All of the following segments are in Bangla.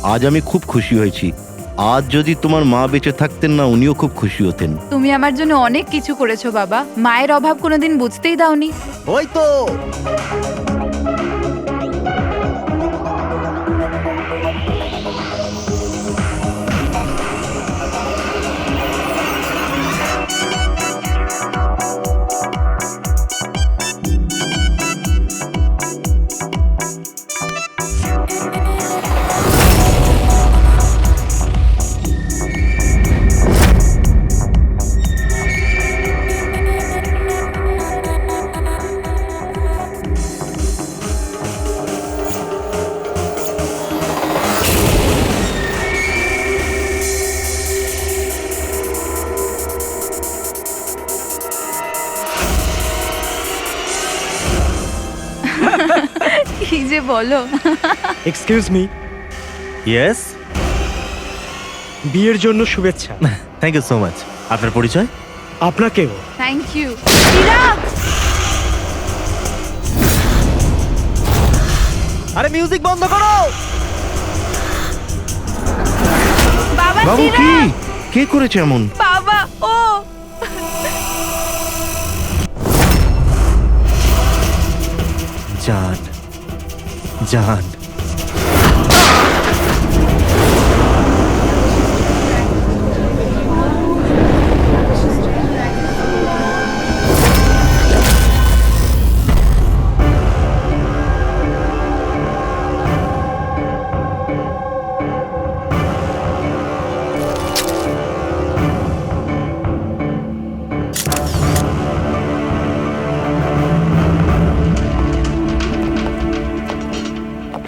আজ আমি খুব খুশি হয়েছি। আজ যদি তোমার মা বেঁচে থাকতেন না, উনিও খুব খুশি হতেন। তুমি আমার জন্য অনেক কিছু করেছো বাবা, মায়ের অভাব কোনোদিন বুঝতেই দাওনি। ওই তো কি যে বলো। এক্সকিউজ মি, ইয়েস, বিয়ের জন্য শুভেচ্ছা। Thank you so much. আপনার পরিচয়? আপনাকেও। Thank you. চিরাগ, আরে মিউজিক বন্ধ করো। বাবা বাবু, কি চিরাগ, কে করেছে এমন? বাবা ও জান, জান।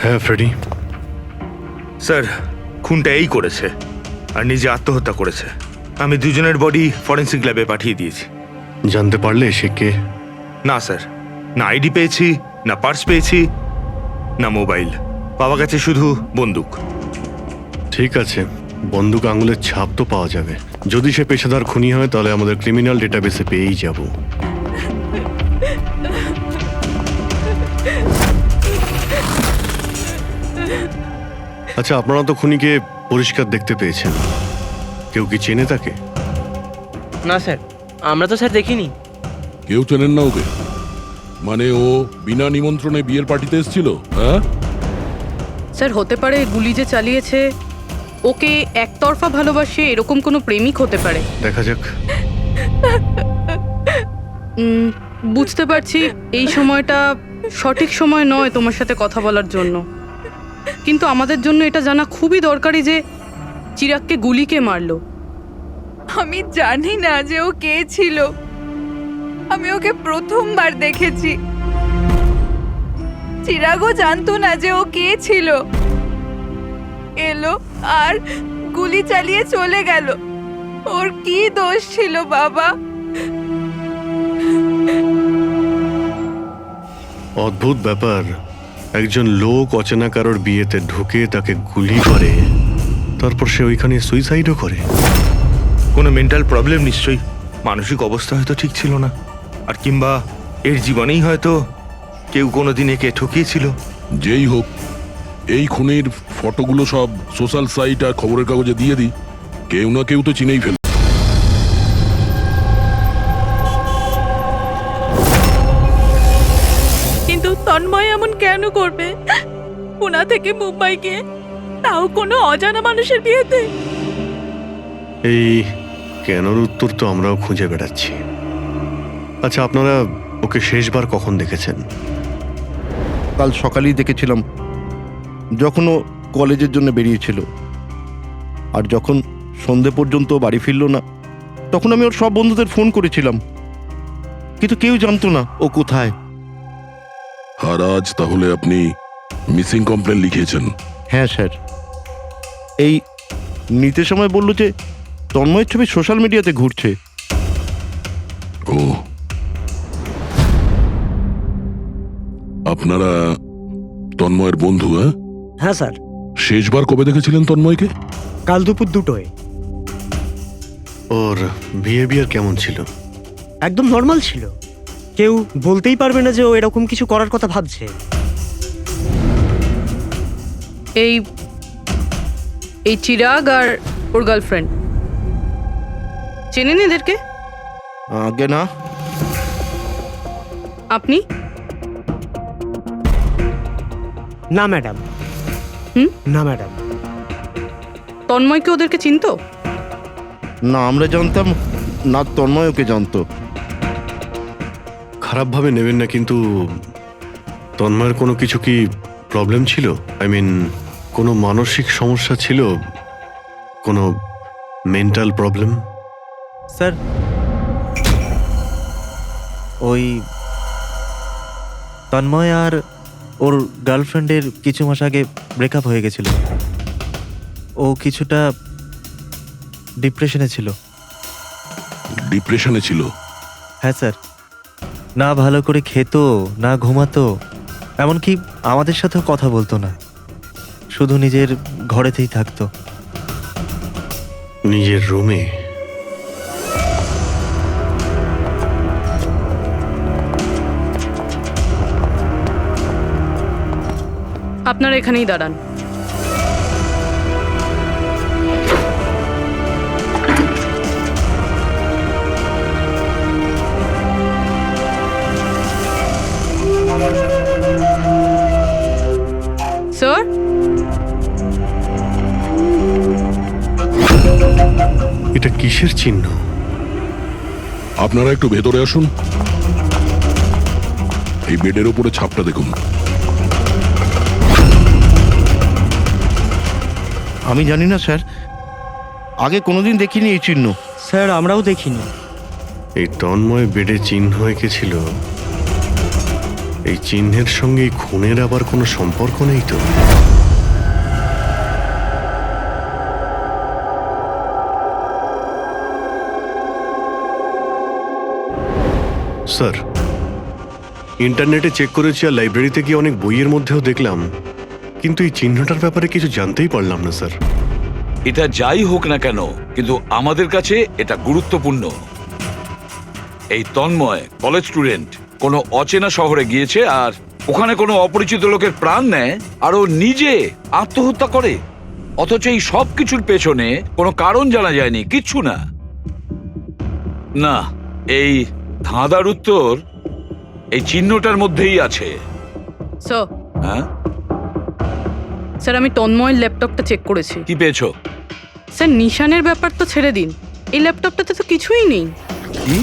হ্যাঁ ফ্রেডি, স্যার, খুনটা এই করেছে আর নিজে আত্মহত্যা করেছে। আমি দুজনের বডি ফরেন্সিক ল্যাবে পাঠিয়ে দিয়েছি। জানতে পারলে সে কে? না স্যার, না আইডি পেয়েছি, না পার্স পেয়েছি, না মোবাইল। পাওয়া গেছে শুধু বন্দুক। ঠিক আছে, বন্দুক আঙুলের ছাপ তো পাওয়া যাবে। যদি সে পেশাদার খুনি হয় তাহলে আমাদের ক্রিমিনাল ডেটাবেসে পেয়েই যাব। আচ্ছা, আপনারা তো খুনিকে পরিষ্কার দেখতে পেয়েছেন। কেউ কি চেনে তাকে? না স্যার, আমরা তো স্যার দেখিনি। কেউ চেনেন না ওকে? মানে ও বিনা নিমন্ত্রণে বিয়ের পার্টিতে এসেছিল? হ্যাঁ স্যার, হতে পারে গুলি যে চালিয়েছে ওকে একতরফা ভালোবাসে এরকম কোনো প্রেমিক হতে পারে। দেখা যাক। বুঝতে পারছি এই সময়টা সঠিক সময় নয় তোমার সাথে কথা বলার জন্য, কিন্তু আমাদের জন্য এটা জানা খুবই দরকারি যে চিরাগকে গুলি কে মারলো। আমি জানি না যে ও কে ছিল। আমি ওকে প্রথমবার দেখেছি। চিরাগও জানতো না যে ও কে ছিল। এলো আর গুলি চালিয়ে চলে গেল। ওর কি দোষ ছিল বাবা? অদ্ভুত ব্যাপার, একজন লোক অচেনা কারোর বিয়েতে ঢুকে তাকে গুলি করে, তারপর সে ওইখানে সুইসাইডও করে। কোনো মেন্টাল প্রবলেম নিশ্চয়ই। মানসিক অবস্থা হয়তো ঠিক ছিল না, আর কিংবা এর জীবনেই হয়তো কেউ কোনোদিন একে ঠকিয়েছিল। যেই হোক, এই খুনের ফটোগুলো সব সোশ্যাল সাইট আর খবরের কাগজে দিয়ে দিই। কেউ না কেউ তো চিনেই ফেল। কিন্তু তন্ময় এমন কেন করবে? পুনা থেকে মুম্বাই গিয়ে, তাও কোনো অজানা মানুষের বিয়েতে। এই কেনর উত্তর তো আমরাও খুঁজে বেড়াচ্ছি। আচ্ছা, আপনারা ওকে শেষবার কখন দেখেছেন? কাল সকালেই দেখেছিলাম, যখন ও কলেজের জন্য বেরিয়েছিল। আর যখন সন্ধে পর্যন্ত বাড়ি ফিরল না, তখন আমি ওর সব বন্ধুদের ফোন করেছিলাম, কিন্তু কেউ জানতো না ও কোথায়। আর আজ তাহলে আপনি মিসিং কমপ্লেন লিখিয়েছেন? হ্যাঁ স্যার, এই নিতে সময় বলল যে তন্ময়ের ছবি সোশ্যাল মিডিয়াতে ঘুরছে। ও, আপনারা তন্ময়ের বন্ধু? হ্যাঁ স্যার, শেষবার কবে দেখেছিলেন তন্ময়কে? কাল দুপুর 2টোয়। ওর বিহেভিয়ার কেমন ছিল? একদম নর্মাল ছিল। কেউ বলতেই পারবে না যে ও এরকম কিছু করার কথা ভাবছে। এই এই চিরাগ আর ওর গার্লফ্রেন্ড, চেনেন এদেরকে? আগে না। আপনি? না ম্যাডাম। হুম? না ম্যাডাম। তন্ময়কে ওদেরকে চিনতো? না আমরা জানতাম না, তন্ময় ওকে জানতো। খারাপভাবে নেবেন না, কিন্তু তন্ময়ের কোনো কিছু কি প্রবলেম ছিল? আই মিন, কোনো মানসিক সমস্যা ছিল? কোনো মেন্টাল প্রবলেম? স্যার, ওই তন্ময় আর ওর গার্লফ্রেন্ডের কিছু মাস আগে ব্রেকআপ হয়ে গেছিল। ও কিছুটা ডিপ্রেশনে ছিল। ডিপ্রেশনে ছিল? হ্যাঁ স্যার, না ভালো করে খেত, না ঘুমাতো, এমনকি আমাদের সাথেও কথা বলতো না, শুধু নিজের ঘরেতেই থাকতো। নিজের রুমে? আপনারা এখানেই দাঁড়ান। স্যার, এটা কিসের চিহ্ন? আপনারা একটু ভেতরে আসুন। এই বেডের উপরে ছাপটা দেখুন। আমি জানি না স্যার, আগে কোনোদিন দেখিনি এই চিহ্ন। স্যার আমরাও দেখিনি। এই তন্ময় বেডে চিহ্ন এঁকেছিল, এই চিহ্নের সঙ্গে এই খুনের আবার কোনো সম্পর্ক নেই তো? স্যার, ইন্টারনেটে চেক করেছি আর লাইব্রেরিতে গিয়ে অনেক বইয়ের মধ্যেও দেখলাম, কিন্তু এই চিহ্নটার ব্যাপারে কিছু জানতেই পারলাম না স্যার। এটা যাই হোক না কেন, কিন্তু আমাদের কাছে এটা গুরুত্বপূর্ণ। এই তন্ময় কলেজ স্টুডেন্ট, কোনো অচেনা শহরে গিয়েছে আর ওখানে কোনো অপরিচিত লোকের প্রাণ নেয় আর ও নিজে আত্মহত্যা করে, অথচ এই সব কিছুর পেছনে কোনো কারণ জানা যায়নি, কিচ্ছু না। না, এই ধাঁধার উত্তর এই চিহ্নটার মধ্যেই আছে। স্যার, হ্যাঁ, স্যার আমি তন্ময়ের ল্যাপটপটা চেক করেছি। কি পেয়েছো? স্যার, নিশানের ব্যাপার তো ছেড়ে দিন, এই ল্যাপটপটাতে তো কিছুই নেই। কি?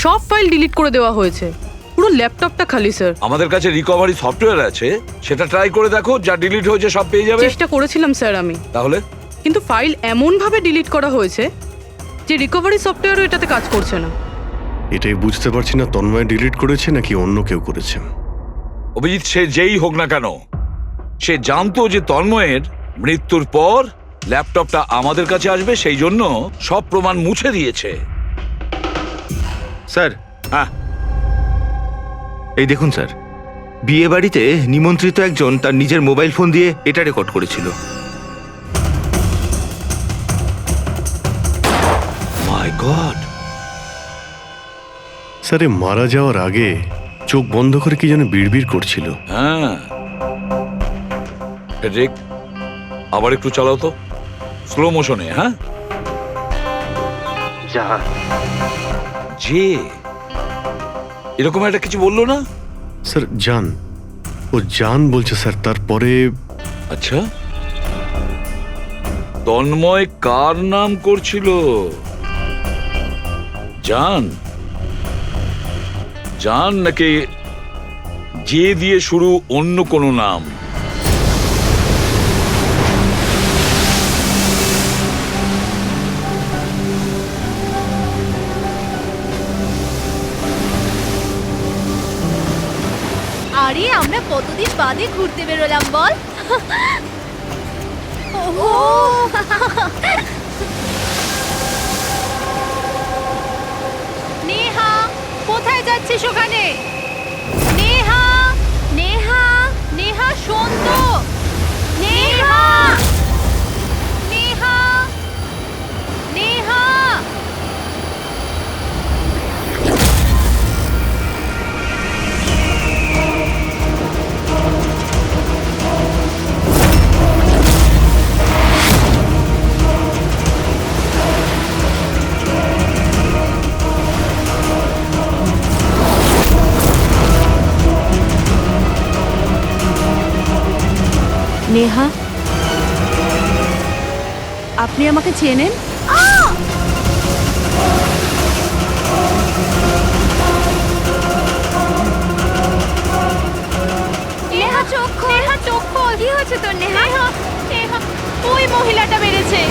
সব ফাইল ডিলিট করে দেওয়া হয়েছে, পুরো ল্যাপটপটা খালি স্যার। আমাদের কাছে রিকভারি সফটওয়্যার আছে, সেটা ট্রাই করে দেখো, যা ডিলিট হয়েছে সব পেয়ে যাবে। চেষ্টা করেছিলাম স্যার আমি, তাহলে? কিন্তু ফাইল এমন ভাবে ডিলিট করা হয়েছে যে রিকভারি সফটওয়্যারও এটাতে কাজ করছে না। এটাই বুঝতে পারছি না, তন্ময় ডিলিট করেছে নাকি অন্য কেউ করেছে। অভিজিৎ, সে যেই হোক না কেন, সে জানতো যে তন্ময়ের মৃত্যুর পর ল্যাপটপটা আমাদের কাছে আসবে, সেই জন্য সব প্রমাণ মুছে দিয়েছে। স্যার, হ্যাঁ, এই দেখুন স্যার, বিয়ে বাড়িতে নিমন্ত্রিত একজন তার নিজের মোবাইল ফোন দিয়ে এটা রেকর্ড করেছিল। মাই গড। স্যার, এ মারা যাওয়ার আগে চোখ বন্ধ করে কি যেন বিড়বিড় করছিল। হ্যাঁ, ফেডরিক, আবার একটু চালাও তো, স্লো মোশনে। হ্যাঁ, যে এরকম একটা কিছু বললো না? স্যার, জান, ও জান বলছে স্যার। তারপরে আচ্ছা, তন্ময় কার নাম করছিল? জান? জান নাকি যে দিয়ে শুরু অন্য কোনো নাম? আরে আমরা কতদিন বাদে ঘুরতে বেরোলাম বল। নেহা, কোথায় যাচ্ছিস ওখানে? নেহা, নেহা, নেহা শোন তো। নেহা, নেহা, নেহা। নেহা, আপনি আমাকে চেনেন? নেহা চোখ খোল, নেহা চোখ খোল। কি হয়েছে তোর নেহা? নেহা, ওই মহিলাটা বেড়েছে।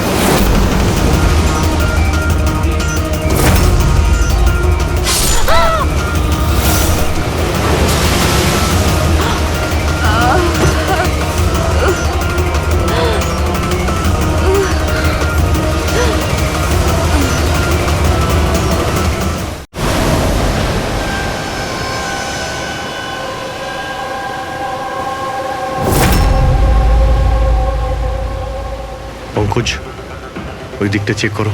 পঙ্কজ, ওই দিকটা চেক করো।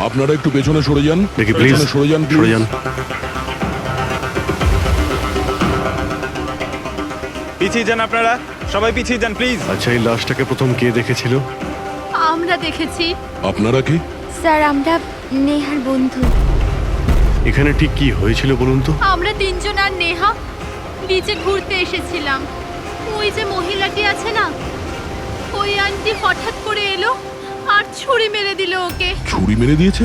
আপনারা একটু পেছনে সরে যান, দেখি প্লিজ, পেছনে সরে যান, সরে যান। পিছিয়ে যান আপনারা, সবাই পিছিয়ে যান প্লিজ। আচ্ছা, এই লাশটাকে প্রথম কে দেখেছিল? আমরা দেখেছি। আপনারা কি? স্যার, আমরা নেহার বন্ধু। এখানে ঠিক কি হয়েছিল বলুন তো? আমরা তিনজন আর নেহা বিচে ঘুরতে এসেছিলাম। ওই যে মহিলাটি আছে না, ওই আন্টি হঠাৎ করে এলো আর ছুরি মেরে দিল ওকে। ছুরি মেরে দিয়েছে?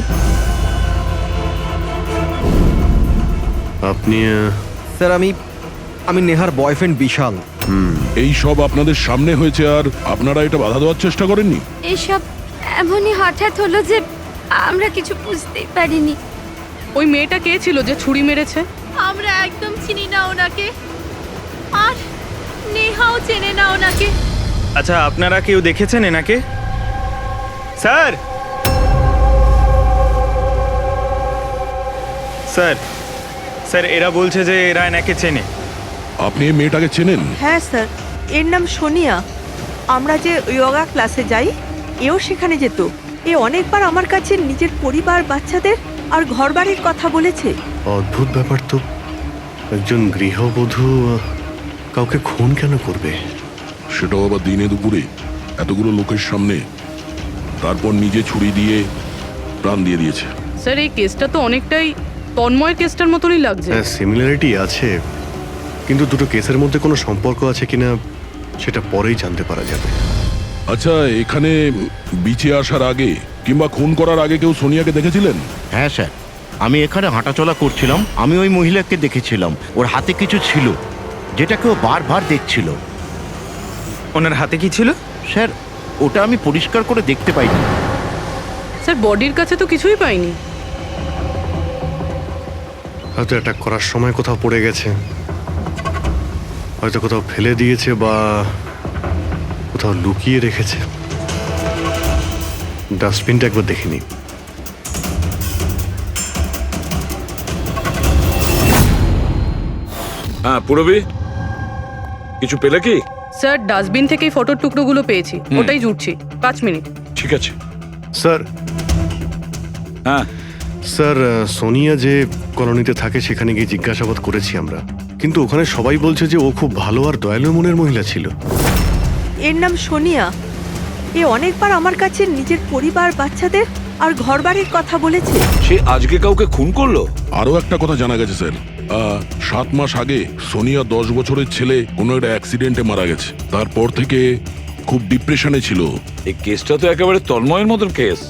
আপনি স্যার, আমি নেহার বয়ফ্রেন্ড বিশাল। এই সব আপনাদের সামনে হয়েছে আর আপনারা এটা বাধা দেওয়ার চেষ্টা করেননি? এসব এমনই হঠাৎ হলো যে আমরা কিছু বুঝতেই পারিনি। ওই মেয়েটা কে ছিল যে ছুরি মেরেছে? আমরা একদম চিনি না ওনাকে, আর নেহাও চেনে না ওনাকে। আচ্ছা, আপনারা কেউ দেখেছেন এনাকে? স্যার, স্যার, স্যার, এরা বলছে যে এরা এনাকে চেনে। আপনি এই মেয়েটাকে চেনেন? হ্যাঁ স্যার, এর নাম সোনিয়া। আমরা যে যোগা ক্লাসে যাই, এও সেখানে যেত। এ অনেকবার আমার কাছে নিজের পরিবার, বাচ্চাদের আর ঘরবাড়ির কথা বলেছে। অদ্ভুত ব্যাপার তো। একজন গৃহবধূ কাউকে খুন কেন করবে? সেটাও আবার দিনে দুপুরে, এতগুলো লোকের সামনে। তারপর নিজে ছুরি দিয়ে প্রাণ দিয়ে দিয়েছে। স্যার, এই কেসটা তো অনেকটাই তন্ময়ের কেসটার মতনই লাগছে। হ্যাঁ, সিমিলারিটি আছে, কিন্তু দুটো কেসের মধ্যে কোনো সম্পর্ক আছে কিনা সেটা পরেই জানতে পারা যাবে। আচ্ছা, এখানে বিচে আসার আগে কিংবা খুন করার আগে কেউ সোনিয়াকে দেখেছিলেন? হ্যাঁ স্যার, আমি এখানে হাঁটাচলা করছিলাম, আমি ওই মহিলাকে দেখেছিলাম। ওর হাতে কিছু ছিল যেটা কেউ বারবার দেখছিল। ওনার হাতে কি ছিল? স্যার, ওটা আমি পরিষ্কার করে দেখতে পাইনি। স্যার, বডির কাছে তো কিছুই পাইনি। হয়তো অ্যাটাক করার সময় কোথাও পড়ে গেছে, হয়তো কোথাও ফেলে দিয়েছে বা কোথাও লুকিয়ে রেখেছে। ডাস্টবিনটা একবার দেখিনি। হ্যাঁ পুরবি, কিছু পেলে কি? স্যার, ডাস্টবিন থেকেই ফটোর টুকরোগুলো পেয়েছি, ওটাই জুটছি। 5 মিনিট। ঠিক আছে স্যার। হ্যাঁ স্যার, সোনিয়া যে কলোনিতে থাকে সেখানে গিয়ে জিজ্ঞাসাবাদ করেছি আমরা, কিন্তু ওখানে সবাই বলছে যে ও খুব ভালো আর দয়ালু মনের মহিলা ছিল। এর নাম সোনিয়া। এ অনেকবার আমার কাছে নিজের পরিবার, বাচ্চাদের আর ঘরবাড়ির কথা বলেছে। সে আজকে কাউকে খুন করলো? আরো একটা কথা জানা গেছে স্যার, 7 মাস আগে সোনিয়া 10 বছরের ছেলে কোনো একটা অ্যাক্সিডেন্টে মারা গেছে। তারপর থেকে খুব ডিপ্রেশনে ছিল। এই কেসটা তো একেবারে তন্ময়ের মতন কেস।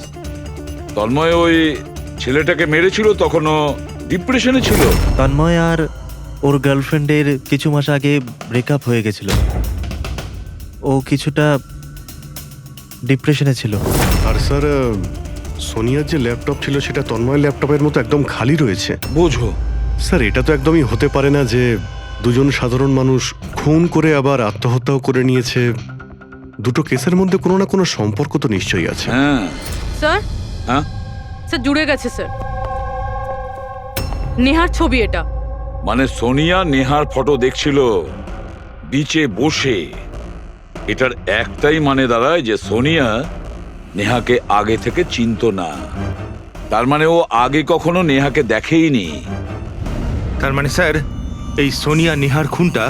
তন্ময় ওই ছেলেটাকে মেরেছিল, তখনও ডিপ্রেশনে ছিল। তন্ময় আর ওর গার্লফ্রেন্ডের কিছু মাস আগে ব্রেকআপ হয়ে গেছিল। ও কিছুটা ডিপ্রেশনে ছিল। আর স্যার, সোনিয়ার যে ল্যাপটপ ছিল সেটা তন্ময়ের ল্যাপটপের মতো একদম খালি রয়েছে। বোঝো স্যার, এটা তো একদমই হতে পারে না যে দুজন সাধারণ মানুষ খুন করে আবার আত্মহত্যাও করে নিয়েছে। দুটো কেসের মধ্যে কোনো না কোনো সম্পর্ক তো নিশ্চয়ই আছে। হ্যাঁ স্যার, হ্যাঁ স্যার জুড়ে গেছে স্যার। নেহার ছবি এটা। মানে সোনিয়া নেহার ফটো দেখছিল বিচে বসে। এটার একটাই মানে দাঁড়ায় যে সোনিয়া নেহাকে আগে থেকে চিনতো না। তার মানে ও আগে কখনো নেহাকে দেখেইনি। তার মানে স্যার, এই সোনিয়া নেহার খুনটা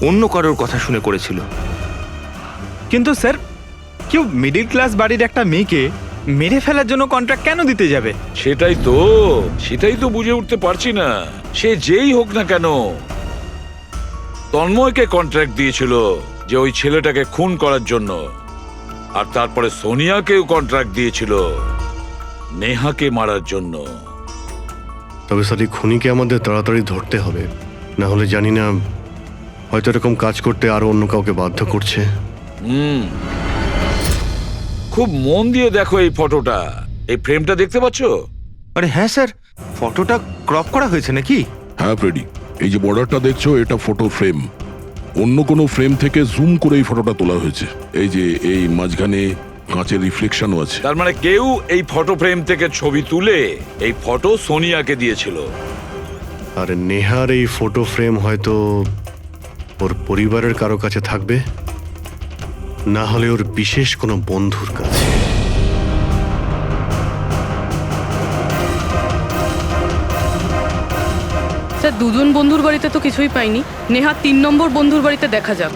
অন্য কারোর কথা শুনে করেছিল। কিন্তু স্যার, কেউ মিডল ক্লাস বাড়ির একটা মেয়েকে মেরে ফেলার জন্য কন্ট্রাক্ট কেন দিতে যাবে? সেটাই তো বুঝে উঠতে পারছি না। সে যেই হোক না কেন, তন্ময়কে কন্ট্রাক্ট দিয়েছিল যে ওই ছেলেটাকে খুন করার জন্য, আর তারপরে সোনিয়াকেও কন্ট্রাক্ট দিয়েছিল নেহাকে মারার জন্য। তবে স্যার এই খুনিকে আমাদের তাড়াতাড়ি ধরতে হবে, না হলে জানি না হয়তো এরকম কাজ করতে আরো অন্য কাউকে বাধ্য করছে। খুব মন দিয়ে দেখো এই ফটোটা, এই ফ্রেমটা দেখতে পাচ্ছো? আরে হ্যাঁ স্যার, ফটোটা ক্রপ করা হয়েছে নাকি? হ্যাঁ ফ্রেডি, এই যে বর্ডারটা দেখছো এটা ফটো ফ্রেম। অন্য কোনো ফ্রেম থেকে জুম করে এই ফটোটা তোলা হয়েছে। এই যে এই মাঝখানে কাঁচের রিফ্লেকশনও আছে। তার মানে কেউ এই ফটো ফ্রেম থেকে ছবি তুলে এই ফটো সোনিয়াকে দিয়েছিল। আর নেহার এই ফটো ফ্রেম হয়তো ওর পরিবারের কারো কাছে থাকবে, না হলে ওর বিশেষ কোনো বন্ধুর কাছে। স্যার, দুজন বন্ধুর বাড়িতে তো কিছুই পাইনি। নেহা 3 নম্বর বন্ধুর বাড়িতে দেখা যাক।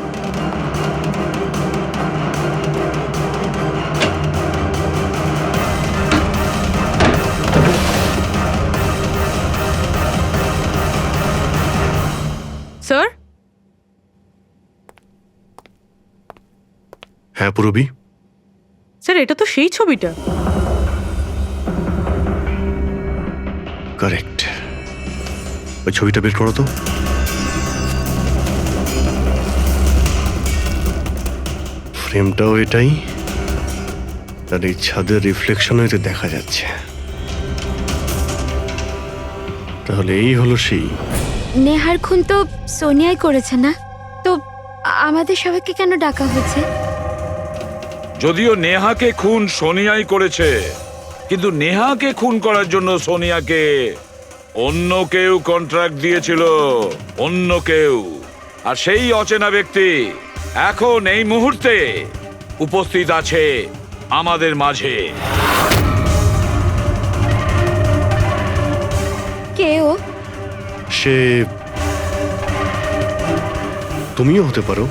স্যার? হ্যাঁ পুরবি, স্যার এটা তো সেই ছবিটা। কারেক্ট। ওই ছবিটা বের করো তো। ফ্রেমটাও এটাই, আর এই ছাদের রিফ্লেকশনও এতে দেখা যাচ্ছে। তাহলে এই হলো সেই। নেহার খুন তো সোনিয়াই করেছে না? তো আমাদের সবাইকে কেন ডাকা হয়েছে? যদিও নেহাকে খুন সোনিয়াই করেছে, কিন্তু নেহাকে খুন করার জন্য সোনিয়াকে অন্য কেউ কন্ট্রাক্ট দিয়েছিল, অন্য কেউ। আর সেই অচেনা ব্যক্তি এখন এই মুহূর্তে উপস্থিত আছে আমাদের মাঝে। কেউ? সে তুমিও হতে পারো।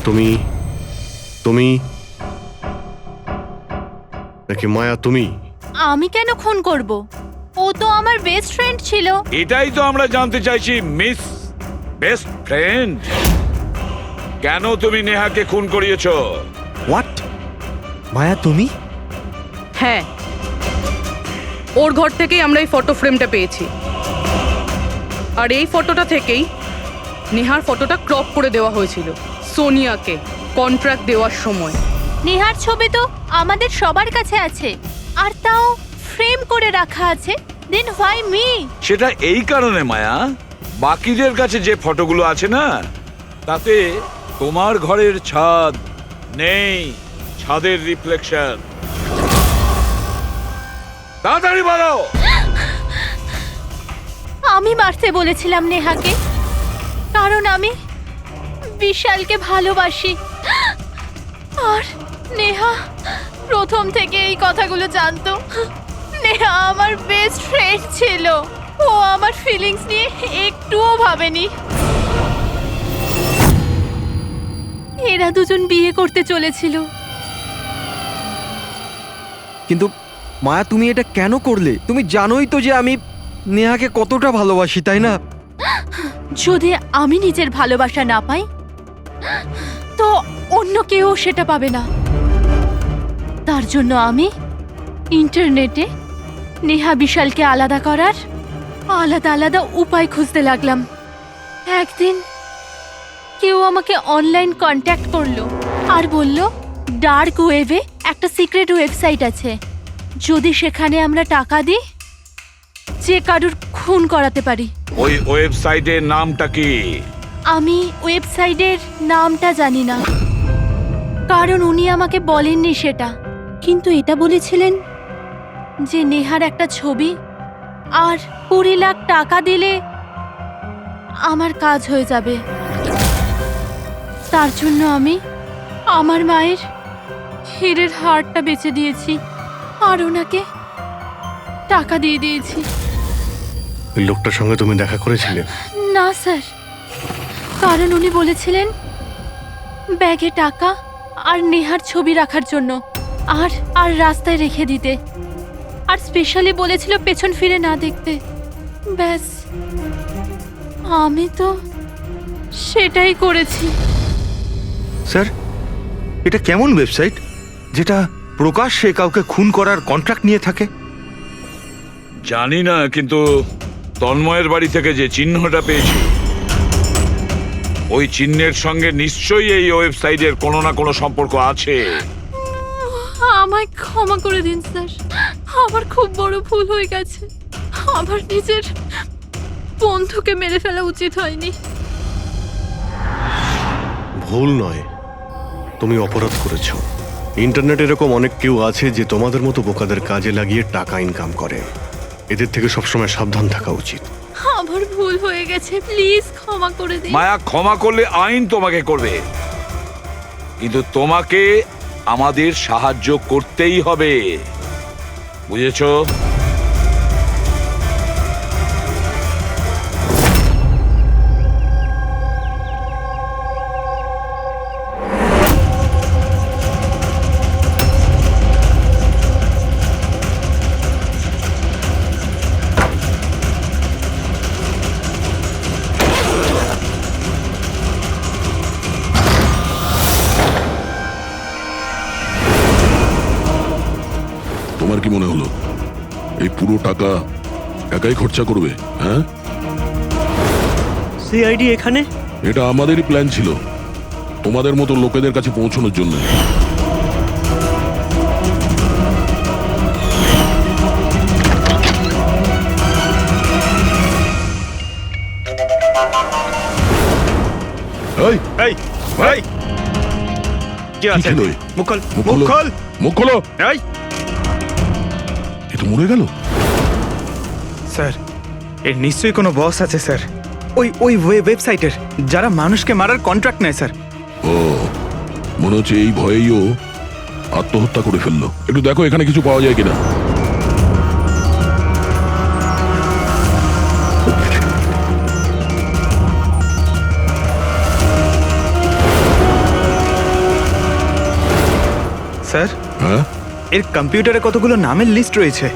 তুমি তুমি নাকি মায়া তুমি? আমি কেন খুন করব? ও তো আমার বেস্ট ফ্রেন্ড ছিল। এটাই তো আমরা জানতে চাইছি মিস বেস্ট ফ্রেন্ড। কেন তুমি নেহাকে খুন করিয়েছো? হোয়াট? মায়া তুমি? হ্যাঁ, ওর ঘর থেকেই আমরা এই ফটো ফ্রেমটা পেয়েছি। আর এই ফটোটা থেকেই নেহার ফটোটা ক্রপ করে দেওয়া হয়েছিল সোনিয়াকে কন্ট্রাক্ট দেওয়ার সময়। নেহার ছবি তো আমাদের সবার কাছে আছে, আর তাও ফ্রেম করে রাখা আছে। Then why me? সেটা এই কারণে মায়া, বাকিদের কাছে যে ফটোগুলো আছে না, তাতে তোমার ঘরের ছাদ নেই, ছাদের রিফ্লেকশন। তাড়াতাড়ি বলো। আমি মারতে বলেছিলাম নেহাকে, কারণ আমি বিশালকে ভালোবাসি। আর নেহা প্রথম থেকে এই কথাগুলো জানতো। নেহা আমার বেস্ট ফ্রেন্ড ছিল, ও আমার ফিলিংস নিয়ে একটুও ভাবেনি। এরা দুজন বিয়ে করতে চলেছিল। কিন্তু মায়া তুমি এটা কেন করলে? তুমি জানোই তো যে আমি নেহাকে কতটা ভালোবাসি, তাই না? যদি আমি নিজের ভালোবাসা না পাই, তো অন্য কেউ সেটা পাবে না। তার জন্য আমি ইন্টারনেটে নেহা বিশালকে আলাদা করার আলাদা আলাদা উপায় খুঁজতে লাগলাম। একদিন কেউ আমাকে অনলাইন কন্ট্যাক্ট করলো আর বলল ডার্ক ওয়েবে একটা সিক্রেট ওয়েবসাইট আছে, যদি সেখানে আমরা টাকা দিই যে কারুর খুন করাতে পারি। ওই ওয়েবসাইটের নামটা কি? আমি ওয়েবসাইটের নামটা জানি না, কারণ উনি আমাকে বলেননি সেটা। কিন্তু এটা বলেছিলেন যে নেহার একটা ছবি আর 20 লাখ টাকা দিলে আমার কাজ হয়ে যাবে। তার জন্য আমি আমার মায়ের হীরের হারটা বেচে দিয়েছি আর ওনাকে টাকা দিয়ে দিয়েছি। ওই লোকটার সঙ্গে তুমি দেখা করেছিলে? না স্যার, কারণ উনি বলেছিলেন ব্যাগে টাকা আর নেহার ছবি রাখার জন্য, আর আর রাস্তায় রেখে দিতে, আর স্পেশালি বলেছিল পেছন ফিরে না দেখতে। ব্যাস, আমি তো সেটাই করেছি। স্যার, এটা কেমন ওয়েবসাইট যেটা প্রকাশ্যে কাউকে খুন করার কন্ট্রাক্ট নিয়ে থাকে? জানি না, কিন্তু তন্ময়ের বাড়ি থেকে যে চিহ্নটা পেয়েছি ওই চিহ্নের সঙ্গে নিশ্চয়ই এই ওয়েবসাইটের কোনো না কোনো সম্পর্ক আছে। আমায় ক্ষমা করে দিন স্যার, আমার খুব বড় ভুল হয়ে গেছে। আমার নিজের বন্ধুকে মেরে ফেলা উচিত হয়নি। ভুল নয়, তুমি অপরাধ করেছো। ইন্টারনেটে এরকম অনেক কেউ আছে যে তোমাদের মতো বোকাদের কাজে লাগিয়ে টাকা ইনকাম করে। এদের থেকে সবসময় সাবধান থাকা উচিত। আমার ভুল হয়ে গেছে, প্লিজ ক্ষমা করে দিন। মায়া, ক্ষমা করলে আইন তোমাকে করবে, কিন্তু তোমাকে আমাদের সাহায্য করতেই হবে, বুঝেছো? তোমার কি মনে হলো এই পুরো টাকা একাই খরচা করবে? হ্যাঁ, সিআইডি এখানে? এটা আমাদেরই প্ল্যান ছিল, তোমাদের মতো লোকেদের কাছে পৌঁছানোর জন্য। এই, এই এই কি আছে? ছিল এ? মুখ খোল, মুখ মুখ খোলো। খোল। মুখ খোলো। এই এ তো মরে গেল। স্যার, এর নিশ্চয়ই কোনো বস আছে স্যার, ওই ওয়েবসাইটের যারা মানুষকে মারার কন্ট্রাক্ট নেয় স্যার। ও, মনে হচ্ছে এই ভয়েই ও আত্মহত্যা করে ফেললো। একটু দেখো এখানে কিছু পাওয়া যায় কিনা। স্যার, হ্যাঁ, এর কম্পিউটারে কতগুলো নামের লিস্ট রয়েছে।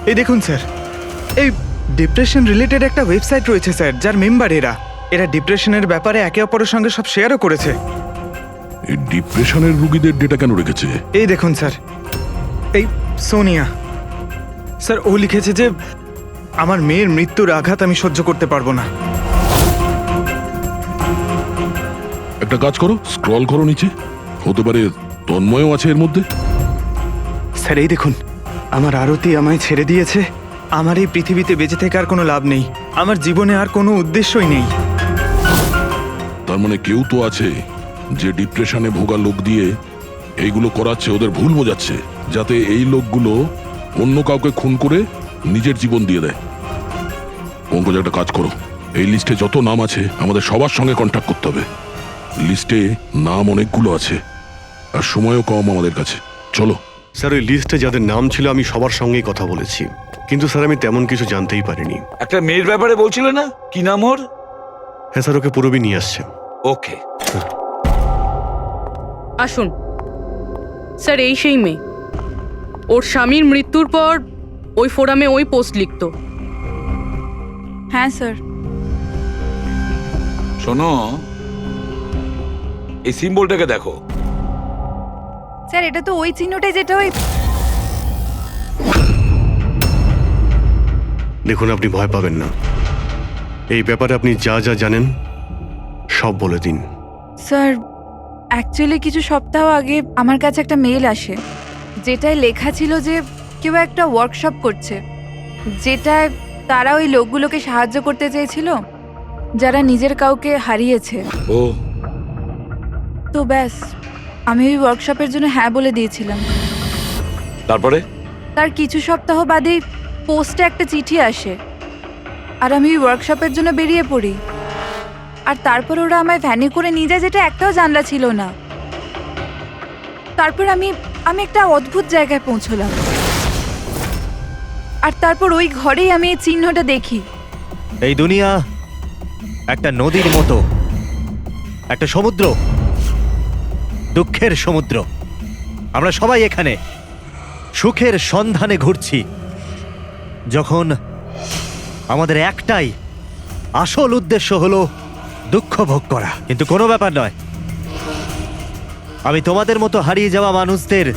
এই দেখুন স্যার, এই ডিপ্রেশন রিলেটেড একটা ওয়েবসাইট রয়েছে স্যার, যার মেম্বার এরা ডিপ্রেশনের ব্যাপারে একে অপরের সঙ্গে সব শেয়ারও করেছে। এই ডিপ্রেশনের রুগীদের ডেটা কেন রেখেছে? এই দেখুন স্যার, এই সোনিয়া স্যার, ও লিখেছে যে আমার মেয়ের মৃত্যুর আঘাত আমি সহ্য করতে পারবো না। একটা কাজ করো, স্ক্রল করো নিচে, হতে পারে তন্ময়ও আছে এর মধ্যে। স্যার এই দেখুন, আমার আরতি আমায় ছেড়ে দিয়েছে। আমার এই পৃথিবীতে বেঁচে থেকে আর কোনো লাভ নেই, আমার জীবনে আর কোনো উদ্দেশ্যই নেই। তার মানে কেউ তো আছে যে ডিপ্রেশনে ভোগা লোক দিয়ে এইগুলো করাচ্ছে, ওদের ভুল বোঝাচ্ছে, যাতে এই লোকগুলো অন্য কাউকে খুন করে নিজের জীবন দিয়ে দেয়। পঙ্কজ, একটা কাজ করো, এই লিস্টে যত নাম আছে আমাদের সবার সঙ্গে কন্ট্যাক্ট করতে হবে। লিস্টে নাম অনেকগুলো আছে আর সময়ও কম আমাদের কাছে। চলো। স্যার, ওই লিস্টে যাদের নাম ছিল আমি সবার সঙ্গেই কথা বলেছি, কিন্তু স্যার আমি তেমন কিছু জানতেই পারিনি। একটা মেয়ের ব্যাপারে বলছিলে না, কি নাম ওর? হ্যাঁ স্যার, ওকে পুরবি নিয়ে আসছে। ওকে, আসুন স্যার, এই সেই মেয়ে। ওর স্বামীর মৃত্যুর পর ওই ফোরামে ওই পোস্ট লিখতো। হ্যাঁ স্যার। শোনো, এই সিম্বলটাকে দেখো। স্যার, এটা তো ওই চিহ্নটাই যেটা ওই। দেখুন, আপনি ভয় পাবেন না, এই ব্যাপারে আপনি যা যা জানেন সব বলে দিন। স্যার, অ্যাকচুয়ালি কিছু সপ্তাহ আগে আমার কাছে একটা মেল আসে, যেটায় লেখা ছিল যে কেউ একটা ওয়ার্কশপ করছে, যেটায় তারা ওই লোকগুলোকে সাহায্য করতে চেয়েছিল যারা নিজের কাউকে হারিয়েছে। ও, তো ব্যাস, আমি ওই ওয়ার্কশপের জন্য হ্যাঁ বলে দিয়েছিলাম। তারপরে? তার কিছু সপ্তাহ বাদেই পোস্টে একটা চিঠি আসে, আর আমি ওই ওয়ার্কশপের জন্য বেরিয়ে পড়ি। আর তারপর ওরা আমায় ভ্যানে করে নিয়ে যায়, যেটা একটাও জানলা ছিল না। তারপর আমি একটা অদ্ভুত জায়গায় পৌঁছলাম, আর তারপর ওই ঘরেই আমি এই চিহ্নটা দেখি। এই দুনিয়া একটা নদীর মতো, একটা সমুদ্র, দুঃখের সমুদ্র। আমরা সবাই এখানে সুখের সন্ধানে ঘুরছি, যখন আমাদের একটাই আসল উদ্দেশ্য হলো দুঃখ ভোগ করা। কিন্তু কোনো ব্যাপার নয়, আমি তোমাদের মতো হারিয়ে যাওয়া মানুষদের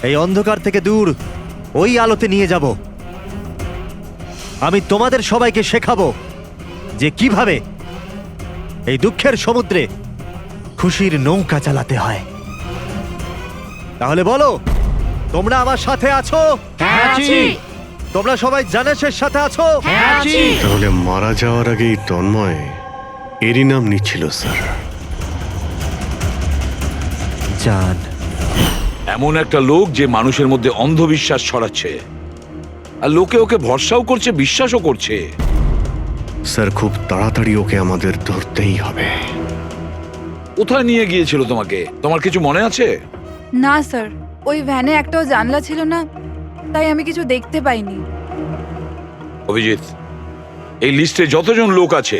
এই অন্ধকার থেকে দূর ওই আলোতে নিয়ে যাব। আমি তোমাদের সবাইকে শেখাবো যে কিভাবে এই দুঃখের সমুদ্রে খুশির নৌকা চালাতে হয়। তাহলে বলো, তোমরা আমার সাথে আছো? হ্যাঁ, আছি। তোমরা সবাই জানেশের সাথে আছো? হ্যাঁ, আছি। তাহলে মারা যাওয়ার আগেই তন্ময় এরই নাম নিচ্ছিল স্যার। জান, এমন একটা লোক যে মানুষের মধ্যে অন্ধবিশ্বাস ছড়াচ্ছে, আর লোকে ওকে ভরসাও করছে, বিশ্বাসও করছে। স্যার খুব তাড়াতাড়ি ওকে আমাদের ধরতেই হবে। কোথায় নিয়ে গিয়েছিল তোমাকে? তোমার কিছু মনে আছে? না স্যার, ওই ভ্যানে একটাও জানলা ছিল না, তাই আমি কিছু দেখতে পাইনি। অভিজিৎ, এই লিস্টে যতজন লোক আছে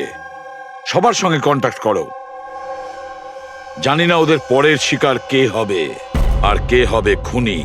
সবার সঙ্গে কন্ট্যাক্ট করো। জানি না ওদের পরের শিকার কে হবে আর কে হবে খুনি।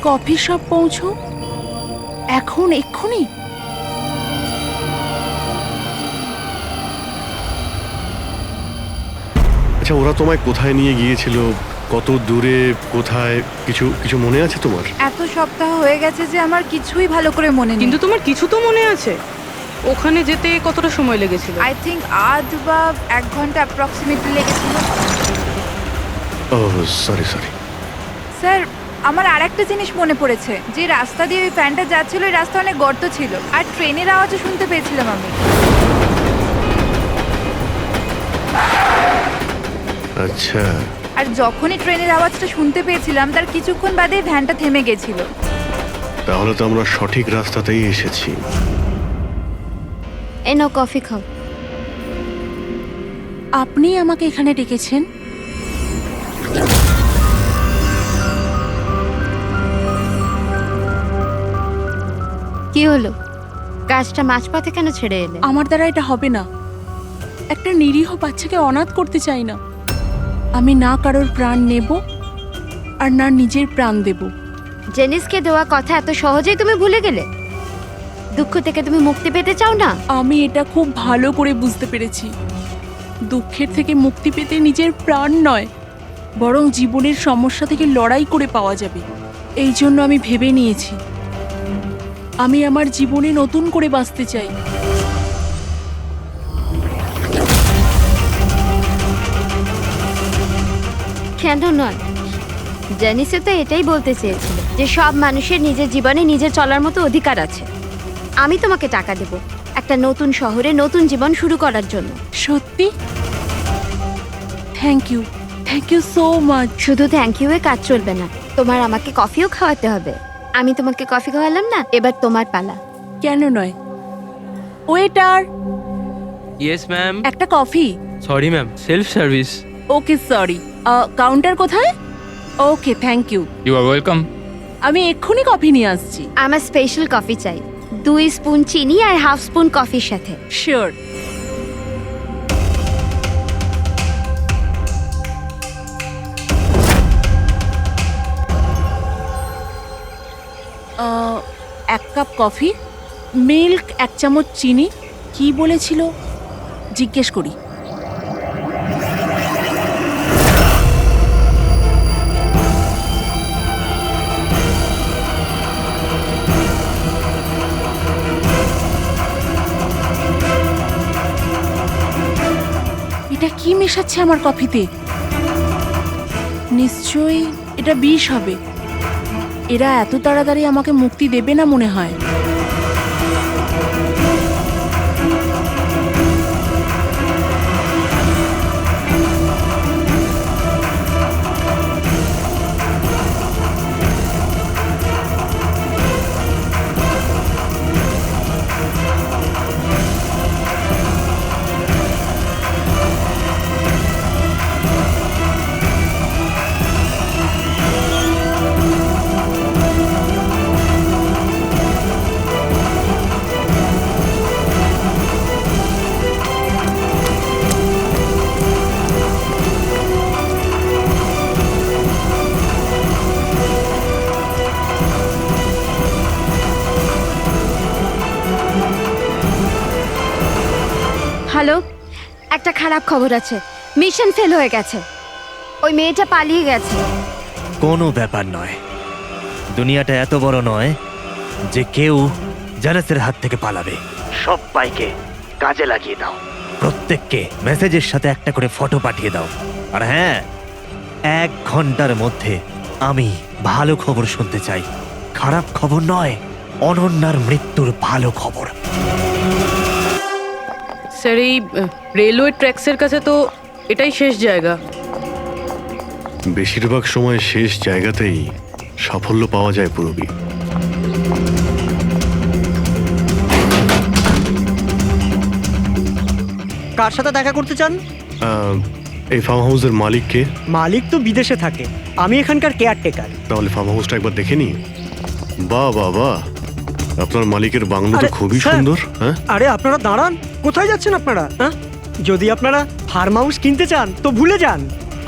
কফি শপ পৌঁছো এখন, এক্ষুনি। আচ্ছা, ওরা তোমায় কোথায় নিয়ে গিয়েছিল, কত দূরে, কোথায়, কিছু কিছু মনে আছে তোমার? এত সপ্তাহ হয়ে গেছে যে আমার কিছুই ভালো করে মনে নেই। কিন্তু তোমার কিছু তো মনে আছে। ওখানে যেতে কতটা সময় লেগেছিল? আই থিঙ্ক আধ বা 1 ঘন্টা অ্যাপ্রক্সিমেটলি লেগেছিল। ও সরি সরি। স্যার, আমার আরেকটা জিনিস মনে পড়েছে, যে রাস্তা দিয়ে ওই ফ্যানটা যাচ্ছিল ওই রাস্তা অনেক গর্ত ছিল, আর ট্রেনের আওয়াজও শুনতে পেয়েছিলাম আমি। আচ্ছা, আর যখনই ট্রেনের আওয়াজটা শুনতে পেয়েছিলাম তার কিছুক্ষণ বাদে ভ্যানটা থেমে গেছিল। তাহলে তো আমরা সঠিক রাস্তাতেই এসেছি। এই নাও কফি খাও। আপনি আমাকে এখানে ডেকেছেন? কি হলো? কাজটা মাঝপথে কেন ছেড়ে এলে? আমার দ্বারা এটা হবে না। একটা নিরীহ বাচ্চাকে অনাথ করতে চাই না। আমি না কারোর প্রাণ নেব আর না নিজের প্রাণ দেব। জেনিসকে দেওয়া কথা এত সহজেই তুমি ভুলে গেলে? দুঃখ থেকে তুমি মুক্তি পেতে চাও না? আমি এটা খুব ভালো করে বুঝতে পেরেছি। দুঃখের থেকে মুক্তি পেতে নিজের প্রাণ নয়, বরং জীবনের সমস্যা থেকে লড়াই করে পাওয়া যাবে। এই জন্য আমি ভেবে নিয়েছি, আমি আমার জীবনে নতুন করে বাঁচতে চাই। কেন নয়? জেনিসে তো এটাই বলতে চেয়েছিল যে সব মানুষের নিজের জীবনে নিজে চলার মতো অধিকার আছে। আমি তোমাকে টাকা দেব, একটা একটা নতুন শহরে নতুন জীবন শুরু করার জন্য। সত্যি থ্যাংক ইউ সো মাচ। শুধু থ্যাংক ইউ এ কাজ চলবে না, তোমার আমাকে কফিও খাওয়াতে হবে। আমি তোমাকে কফি খাওয়ালাম না, এবার তোমার পালা। কেন নয়? Waiter, yes ma'am. একটা coffee. Sorry ma'am, self service. Okay sorry, counter কোথায়? Okay thank you. You are welcome. আমি এক্ষুনি কফি নিয়ে আসছি। আমার স্পেশাল কফি চাই, 2 স্পুন চিনি আর হাফ স্পুন কফির সাথে। শিওর। এক কাপ কফি, মিল্ক 1 চামচ, চিনি। কি বলেছিল জিজ্ঞেস করি। এটা কি মেশাচ্ছে আমার কফিতে? নিশ্চয়ই এটা বিষ হবে। এরা এত তাড়াতাড়ি আমাকে মুক্তি দেবে না মনে হয়। হ্যালো, একটা খারাপ খবর আছে। মিশন ফেল হয়ে গেছে, ওই মেয়েটা পালিয়ে গেছে। কোনো ব্যাপার নয়, দুনিয়াটা এত বড় নয় যে কেউ জানাসের হাত থেকে পালাবে। সবাইকে কাজে লাগিয়ে দাও, প্রত্যেককে মেসেজের সাথে একটা করে ফটো পাঠিয়ে দাও। আর হ্যাঁ, 1 ঘন্টার মধ্যে আমি ভালো খবর শুনতে চাই। খারাপ খবর নয়, অনন্যার মৃত্যুর ভালো খবর। স্যার, এই রেলওয়ে ট্র্যাক্সের কাছে তো এটাই শেষ জায়গা। বেশিরভাগ সময় শেষ জায়গাতেই সাফল্য পাওয়া যায় পূরবী। কার সাথে দেখা করতে চান? এই ফার্ম হাউসের মালিককে। মালিক তো বিদেশে থাকে, আমি এখানকার কেয়ারটেকার। তাহলে ফার্ম হাউসটা একবার দেখে নি। বাহ বাহ বাহ, আপনার মালিকের বাংলো তো আরে, খুবই স্যার। সুন্দর। হ্যাঁ, আরে আপনারা দাঁড়ান, কোথায় যাচ্ছেন আপনারা? হ্যাঁ, যদি আপনারা ফার্ম হাউস কিনতে চান তো ভুলে যান,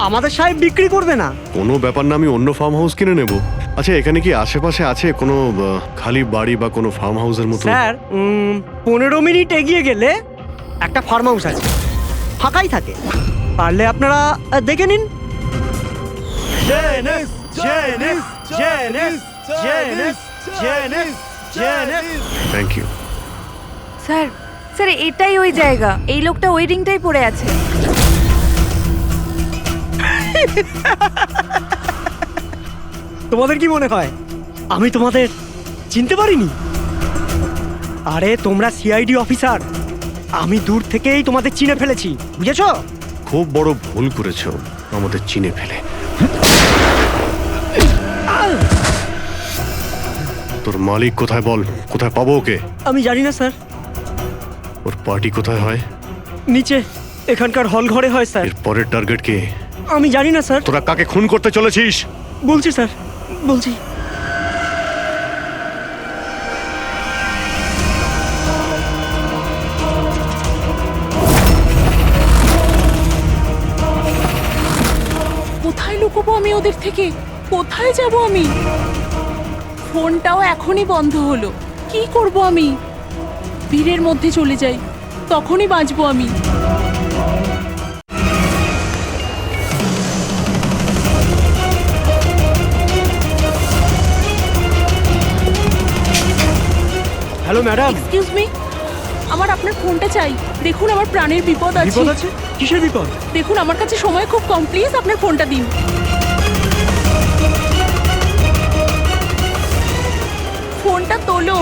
আমাদের সাহেব বিক্রি করবে না। কোনো ব্যাপার না, আমি অন্য ফার্ম হাউস কিনে নেব। আচ্ছা, এখানে কি আশেপাশে আছে কোনো খালি বাড়ি বা কোনো ফার্ম হাউসের মতো? স্যার, 15 মিনিট এগিয়ে গেলে একটা ফার্ম হাউস আছে, ফাঁকাই থাকে। পারলে আপনারা দেখে নিন। Thank you. স্যার, স্যার এটাই ওই জায়গা। এই লোকটা ওই রিংটাই পড়ে আছে। তোমাদের কি মনে হয় আমি তোমাদের চিনতে পারিনি? আরে তোমরা সিআইডি অফিসার, আমি দূর থেকেই তোমাদের চিনে ফেলেছি, বুঝেছো? খুব বড় ভুল করেছো আমাদের চিনে ফেলে। তোর মালিক কোথায় বল, কোথায় পাবো ওকে? আমি জানি না স্যার। ওর পার্টি কোথায় হয়? নিচে এখানকার হল ঘরে হয় স্যার। এর পরের টার্গেট কে? আমি জানি না স্যার। তোরা কাকে খুন করতে চলেছিস? বলছি স্যার, বলছি। কোথায় লুকোবো আমি ওদের থেকে? কোথায় যাব আমি? ফোনটাও এখনই বন্ধ হলো। কি করব আমি? ভিড়ের মধ্যে চলে যাই, তখনই বাঁচবো আমি। Hello madam. এক্সকিউজ মি, আমার আপনার ফোনটা চাই। দেখুন আমার প্রাণের বিপদ আছে। বিপদ আছে? কিসের বিপদ? দেখুন আমার কাছে সময় খুব কম, প্লিজ আপনার ফোনটা দিন। ফোনটা তোলো।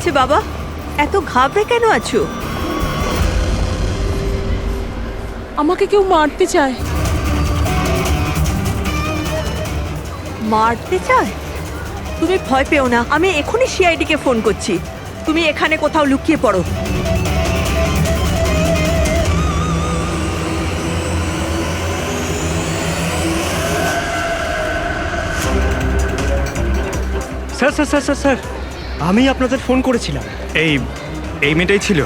হয়েছে বাবা? এত ঘাবড়ে কেন আছো? আমাকে কেউ মারতে চায়। মারতে চায়? তুমি ভয় পেও না, আমি এখনই সিআইডি কে ফোন করছি। তুমি এখানে কোথাও লুকিয়ে পড়ো। Sir sir sir sir sir আমি আপনাদের ফোন করেছিলাম। এই মেয়েটাই ছিল?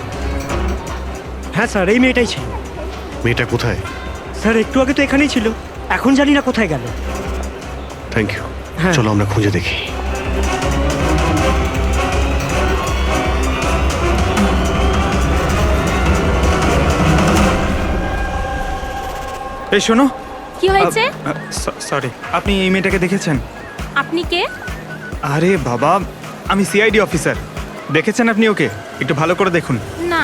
হ্যাঁ স্যার, এই মেয়েটাই ছিল। মেয়েটা কোথায়? স্যার একটু আগে তো এখানেই ছিল, এখন জানি না কোথায় গেল। Thank you. হ্যাঁ। চলো আমরা খুঁজে দেখি। এই শোনো। কি হয়েছে? সরি, আপনি এই মেয়েটাকে দেখেছেন? আপনি কে? আরে বাবা, আমি সিআইডি অফিসার। দেখেছেন আপনি ওকে? একটু ভালো করে দেখুন। না।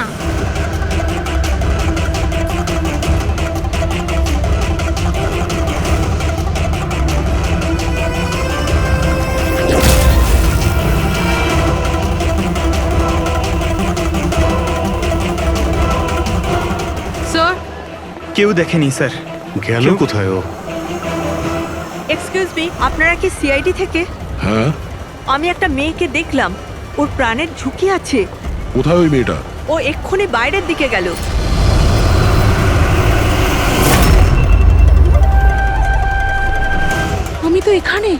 স্যার, কেউ দেখেনি স্যার। গেল কোথায় ও? এক্সকিউজ মি, আপনারা কি সিআইডি থেকে? হ্যাঁ, আমি একটা মেয়েকে দেখলাম, ওর প্রাণের ঝুঁকি আছে। কোথায় ওই মেয়েটা? ও এক্ষুনি বাইরের দিকে গেল। আমি তো এখানে।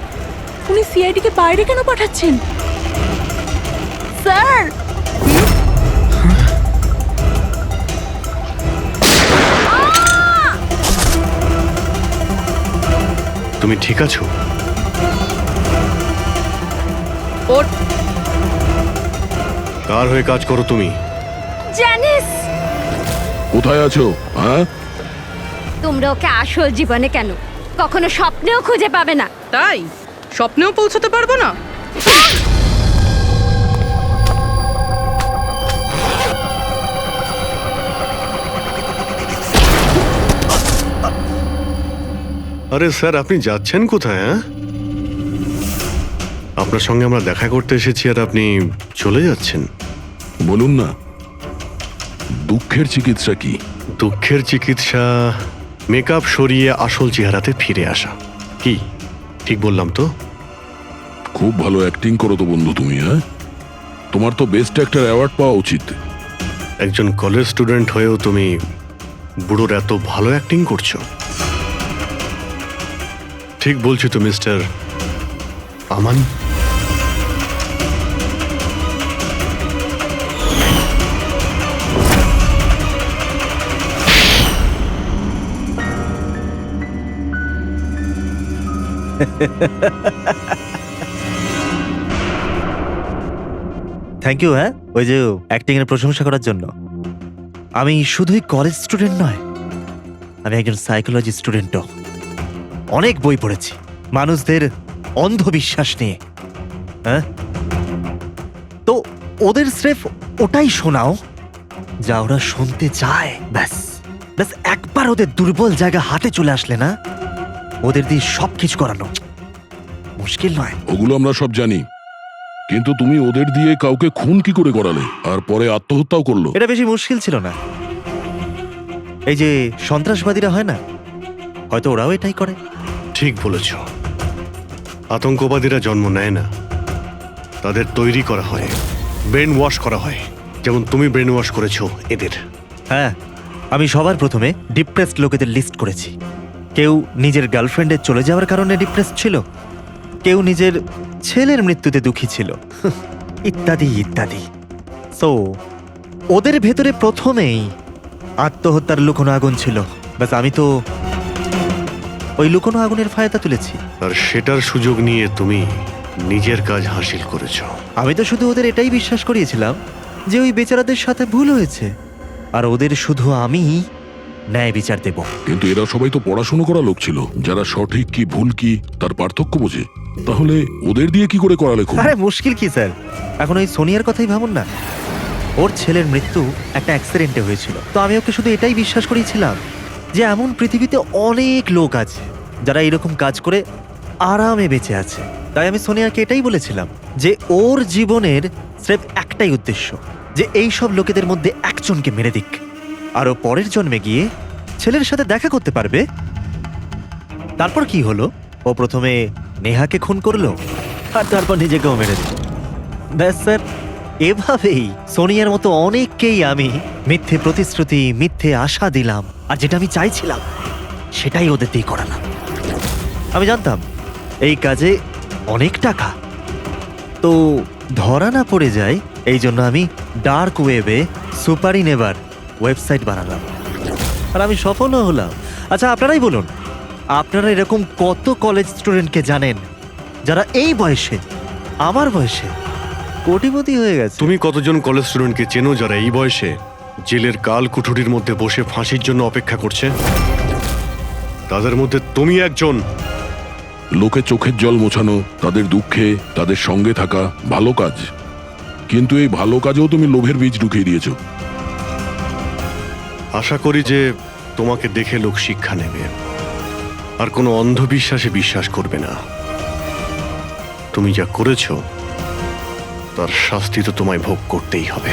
উনি সিআইডি কে বাইরে কেন পাঠাচ্ছেন? স্যার, তুমি ঠিক আছো? ওর কার হয়ে কাজ করো তুমি? জানিস কোথায় আছো? হ্যাঁ, তোমরা ওকে আসল জীবনে কেন কখনো স্বপ্নেও খুঁজে পাবে না। তাই স্বপ্নেও পৌঁছতে পারবো না? আরে স্যার, আপনি যাচ্ছেন কোথায়? হ্যাঁ, আপনার সঙ্গে আমরা দেখা করতে এসেছি আর আপনি চলে যাচ্ছেন? বলুন না, দুঃখের চিকিৎসা কি? দুঃখের চিকিৎসা মেকআপ সরিয়ে আসল চেহারাতে ফিরে আসা। কি ঠিক বললাম তো? খুব ভালো অ্যাক্টিং করো তো বন্ধু তুমি। হ্যাঁ, তোমার তো বেস্ট অ্যাক্টর অ্যাওয়ার্ড পাওয়া উচিত। একজন কলেজ স্টুডেন্ট হয়েও তুমি বুড়োর এত ভালো অ্যাক্টিং করছো। ঠিক বলছি তো মিস্টার আমান? Thank you. হ্যাঁ, ওই যে অ্যাক্টিং এর প্রশংসা করার জন্য। আমি শুধুই কলেজ স্টুডেন্ট নয়, আমি একজন সাইকোলজি স্টুডেন্টও। অনেক বই পড়েছি মানুষদের অন্ধবিশ্বাস নিয়ে। হ্যাঁ, তো ওদের স্রেফ ওটাই শোনাও যা ওরা শুনতে চায়। ব্যাস ব্যাস, একবার ওদের দুর্বল জায়গা হাতে চলে আসলে না, ওদের দিয়ে সবকিছু করানো মুশকিল নয়। ওগুলো আমরা সব জানি, কিন্তু তুমি ওদের দিয়ে কাউকে খুন কি করে করালে আর পরে আত্মহত্যাও করলো? এটা বেশি মুশকিল ছিল না। এই যে সন্ত্রাসবাদীরা হয় না, হয়তো ওরাও এটাই করে। ঠিক বলেছ। আতঙ্কবাদীরা জন্ম নেয় না, তাদের তৈরি করা হয়, ব্রেন ওয়াশ করা হয়, যেমন তুমি ব্রেন ওয়াশ করেছো এদের। হ্যাঁ, আমি সবার প্রথমে ডিপ্রেসড লোকেদের লিস্ট করেছি। কেউ নিজের গার্লফ্রেন্ডের চলে যাওয়ার কারণে ডিপ্রেসড ছিল, কেউ নিজের ছেলের মৃত্যুতে দুঃখী ছিল, ইত্যাদি ইত্যাদি। সো ওদের ভেতরে প্রথমেই আত্মহত্যার লুকোনো আগুন ছিল। ব্যাস, আমি তো ওই লুকোনো আগুনের ফায়দা তুলেছি। আর সেটার সুযোগ নিয়ে তুমি নিজের কাজ হাসিল করেছো। আমি তো শুধু ওদের এটাই বিশ্বাস করিয়েছিলাম যে ওই বেচারাদের সাথে ভুল হয়েছে, আর ওদের শুধু আমি ন্যায় বিচার দেব। কিন্তু এরা সবাই তো পড়াশুনো করা লোক ছিল, যারা সঠিক কি ভুল কি তার পার্থক্য বোঝে। তাহলে ওদের দিয়ে কি করে করালে খুব? আরে মুশকিল কি স্যার, এখন ওই সোনিয়ার কথাই ভাবুন না। ওর ছেলের মৃত্যু একটা অ্যাক্সিডেন্টে হয়েছিল, তো আমি ওকে শুধু এটাই বিশ্বাস করেছিলাম যে এমন পৃথিবীতে অনেক লোক আছে যারা এরকম কাজ করে আরামে বেঁচে আছে। তাই আমি সোনিয়াকে এটাই বলেছিলাম যে ওর জীবনের স্রেফ একটাই উদ্দেশ্য, যে এই সব লোকেদের মধ্যে একজনকে মেরে দিক, আরও পরের জন্মে গিয়ে ছেলের সাথে দেখা করতে পারবে। তারপর কি হলো, ও প্রথমে নেহাকে খুন করলো আর তারপর নিজেকেও মেরে দিল। ব্যাস স্যার, এভাবেই সোনিয়ার মতো অনেককেই আমি মিথ্যে প্রতিশ্রুতি, মিথ্যে আশা দিলাম, আর যেটা আমি চাইছিলাম সেটাই ওদের দিয়ে করালাম। আমি জানতাম এই কাজে অনেক টাকা, তো ধরা না পড়ে যায়, এই জন্য আমি ডার্ক ওয়েবে সুপারি নেভার ওয়েবসাইট বানালাম, আর আমি সফলও হলাম। আচ্ছা, আপনারাই বলুন, আপনারা এরকম কত কলেজ স্টুডেন্টকে জানেন যারা এই বয়সে, আমার বয়সে, কোটিপতি হয়ে গেছে? তুমি কতজন কলেজ স্টুডেন্টকে চেনো যারা এই বয়সে জেলের কাল কুঠুরির মধ্যে বসে ফাঁসির জন্য অপেক্ষা করছে? তাদের মধ্যে তুমি একজন। লোকে চোখের জল মোছানো, তাদের দুঃখে তাদের সঙ্গে থাকা ভালো কাজ, কিন্তু এই ভালো কাজেও তুমি লোভের বীজ ঢুকিয়ে দিয়েছো। আশা করি যে তোমাকে দেখে লোক শিক্ষা নেবে আর কোনো অন্ধবিশ্বাসে বিশ্বাস করবে না। তুমি যা করেছো তার শাস্তি তো তোমায় ভোগ করতেই হবে।